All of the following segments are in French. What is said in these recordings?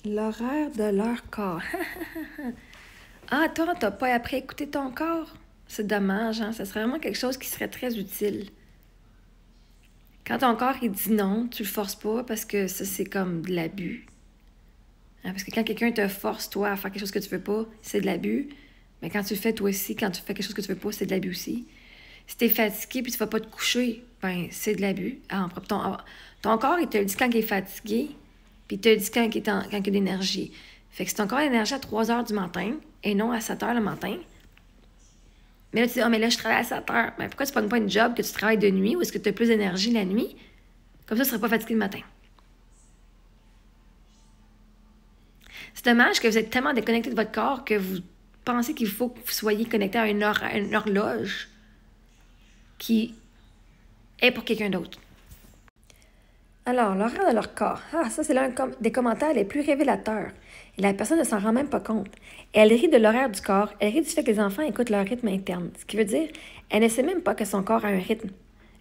L'horaire de leur corps. Ah, toi, t'as pas appris à écouter ton corps? C'est dommage, hein? Ça serait vraiment quelque chose qui serait très utile. Quand ton corps, il dit non, tu le forces pas parce que ça, c'est comme de l'abus. Hein, parce que quand quelqu'un te force, toi, à faire quelque chose que tu veux pas, c'est de l'abus. Mais quand tu le fais, toi aussi, quand tu fais quelque chose que tu veux pas, c'est de l'abus aussi. Si t'es fatigué puis tu vas pas te coucher, ben, c'est de l'abus. Ton corps, il te le dit quand il est fatigué, puis il te le dit quand il a de l'énergie. Fait que si ton corps a l'énergie à 3 heures du matin et non à 7 heures le matin, mais là, tu dis, oh, mais là, je travaille à 7 heures. Mais pourquoi tu ne prends pas une job que tu travailles de nuit ou est-ce que tu as plus d'énergie la nuit? Comme ça, tu ne seras pas fatigué le matin. C'est dommage que vous êtes tellement déconnecté de votre corps que vous pensez qu'il faut que vous soyez connecté à une horloge qui est pour quelqu'un d'autre. Alors, l'horaire de leur corps. Ah, ça, c'est l'un des commentaires les plus révélateurs. Et la personne ne s'en rend même pas compte. Elle rit de l'horaire du corps, elle rit du fait que les enfants écoutent leur rythme interne. Ce qui veut dire, elle ne sait même pas que son corps a un rythme.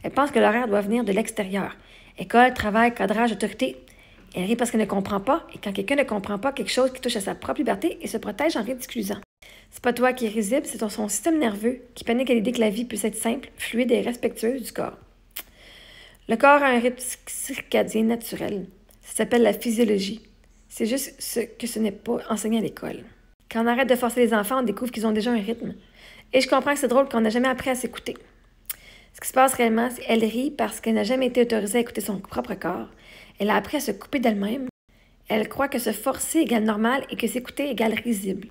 Elle pense que l'horaire doit venir de l'extérieur. École, travail, cadrage, autorité. Elle rit parce qu'elle ne comprend pas, et quand quelqu'un ne comprend pas quelque chose qui touche à sa propre liberté, il se protège en ridiculisant. C'est pas toi qui es risible, c'est son système nerveux qui panique à l'idée que la vie puisse être simple, fluide et respectueuse du corps. Le corps a un rythme circadien naturel. Ça s'appelle la physiologie. C'est juste ce n'est pas enseigné à l'école. Quand on arrête de forcer les enfants, on découvre qu'ils ont déjà un rythme. Et je comprends que c'est drôle qu'on n'a jamais appris à s'écouter. Ce qui se passe réellement, c'est qu'elle rit parce qu'elle n'a jamais été autorisée à écouter son propre corps. Elle a appris à se couper d'elle-même. Elle croit que se forcer égale normal et que s'écouter égale risible.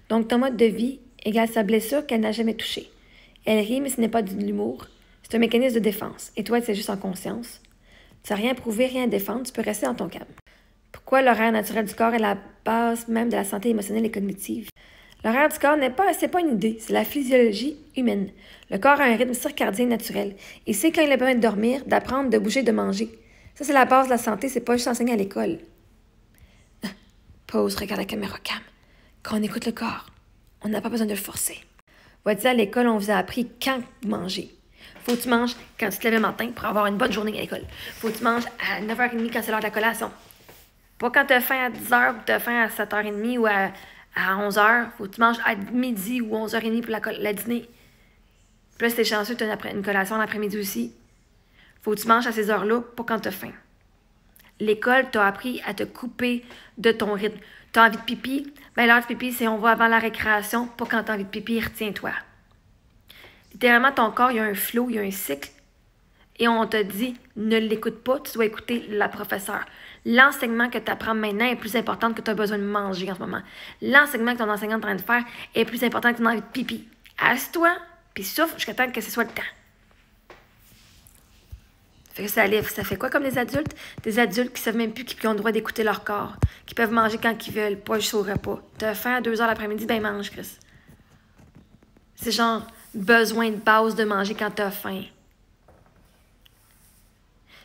Donc ton mode de vie égale sa blessure qu'elle n'a jamais touchée. Elle rit, mais ce n'est pas de l'humour. C'est un mécanisme de défense. Et toi, c'est juste en conscience. Tu n'as rien prouvé, rien à défendre, tu peux rester dans ton calme. Pourquoi l'horaire naturel du corps est la base même de la santé émotionnelle et cognitive? L'horaire du corps c'est pas une idée, c'est la physiologie humaine. Le corps a un rythme circadien naturel. Il sait quand il a besoin de dormir, d'apprendre, de bouger, de manger. Ça, c'est la base de la santé, c'est pas juste enseigné à l'école. Pause, regarde la caméra cam. Quand on écoute le corps, on n'a pas besoin de le forcer. Vois-tu, à l'école, on vous a appris quand manger. Faut que tu manges quand tu te lèves le matin pour avoir une bonne journée à l'école. Faut que tu manges à 9h30 quand c'est l'heure de la collation. Pas quand tu as faim à 10h ou tu as faim à 7h30 ou à 11h. Faut que tu manges à midi ou 11h30 pour la dîner. Puis là, si t'es chanceux, tu as une collation l'après-midi aussi. Faut que tu manges à ces heures-là, pas quand tu as faim. L'école t'a appris à te couper de ton rythme. Tu as envie de pipi? Bien, l'heure de pipi, c'est on va avant la récréation, pas quand tu as envie de pipi, retiens-toi. Littéralement, ton corps, il y a un flow, il y a un cycle. Et on te dit, ne l'écoute pas, tu dois écouter la professeure. L'enseignement que tu apprends maintenant est plus important que tu as besoin de manger en ce moment. L'enseignement que ton enseignant est en train de faire est plus important que ton envie de pipi. Assieds-toi, puis souffle jusqu'à temps que ce soit le temps. Fait que ça fait quoi comme des adultes? Des adultes qui savent même plus qui ont le droit d'écouter leur corps, qui peuvent manger quand ils veulent, pas juste au repas. T'as faim à 2h l'après-midi, ben mange, Chris. C'est genre besoin de base de manger quand t'as faim.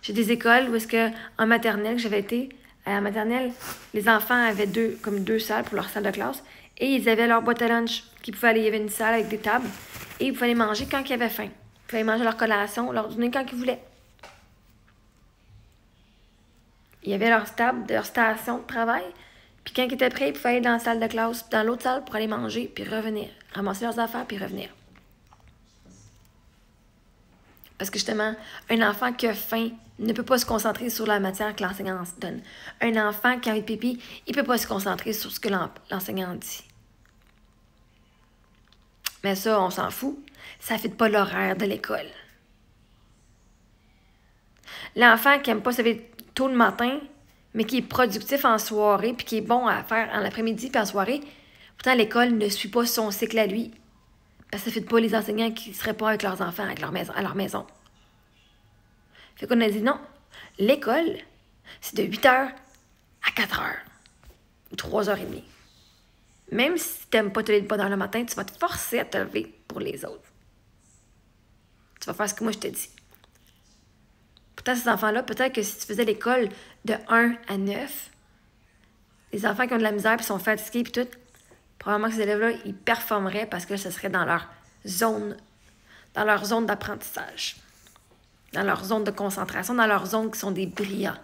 J'ai des écoles où est-ce que en maternelle, j'avais été, à la maternelle, les enfants avaient deux salles pour leur salle de classe et ils avaient leur boîte à lunch qui pouvaient aller, il y avait une salle avec des tables et ils pouvaient aller manger quand ils avaient faim. Ils pouvaient manger leur collation, leur dîner quand ils voulaient. Il y avait leur station de travail, puis quand ils étaient prêts, ils pouvaient aller dans la salle de classe, dans l'autre salle pour aller manger, puis revenir, ramasser leurs affaires, puis revenir. Parce que justement, un enfant qui a faim ne peut pas se concentrer sur la matière que l'enseignant donne. Un enfant qui a envie de pipi, il ne peut pas se concentrer sur ce que l'enseignant dit. Mais ça, on s'en fout. Ça ne fit pas l'horaire de l'école. L'enfant qui n'aime pas se lever tôt le matin, mais qui est productif en soirée, puis qui est bon à faire en après-midi puis en soirée, pourtant l'école ne suit pas son cycle à lui. Parce que ça ne fait pas les enseignants qui ne seraient pas avec leurs enfants à leur maison. Fait qu'on a dit non, l'école, c'est de 8h à 4h. Ou 3h30. Même si tu n'aimes pas te lever de bonne heure le matin, tu vas te forcer à te lever pour les autres. Tu vas faire ce que moi je te dis. Pourtant, ces enfants-là, peut-être que si tu faisais l'école de 1 à 9, les enfants qui ont de la misère et sont fatigués et tout, probablement que ces élèves-là, ils performeraient parce que ce serait dans leur zone d'apprentissage, dans leur zone de concentration, dans leur zone qui sont brillants.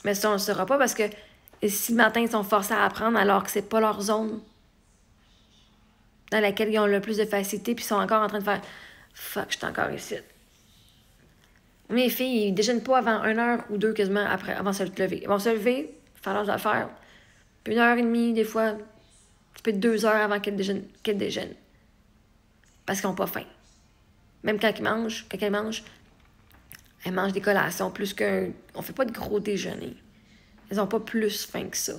Mais ça, on ne le saura pas parce que si le matin, ils sont forcés à apprendre alors que c'est pas leur zone dans laquelle ils ont le plus de facilité, puis ils sont encore en train de faire « Fuck, je suis encore ici. » Mes filles, ils déjeunent pas avant 1 heure ou 2 quasiment avant de se lever. Ils vont se lever, faire leurs affaires, puis 1 heure et demie, des fois, ça peut être 2 heures avant qu'elles déjeunent. Parce qu'ils n'ont pas faim. Même quand elles mangent des collations plus qu'un... On fait pas de gros déjeuner. Elles n'ont pas plus faim que ça.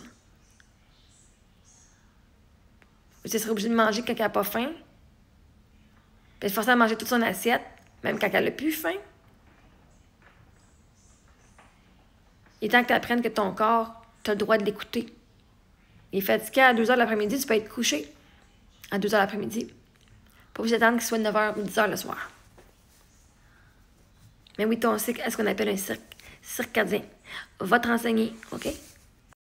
Vous serez obligé de manger quand elle n'a pas faim. Puis elle est forcée à manger toute son assiette, même quand elle n'a plus faim. Il est temps que tu apprennes que ton corps, tu as le droit de l'écouter. Il est fatigué à 2 heures de l'après-midi, tu peux être couché à 2 heures de l'après-midi. Pas obligé d'attendre qu'il soit 9 heures ou 10 heures le soir. Mais oui, ton cycle est ce qu'on appelle un circadien. Va te renseigner, OK?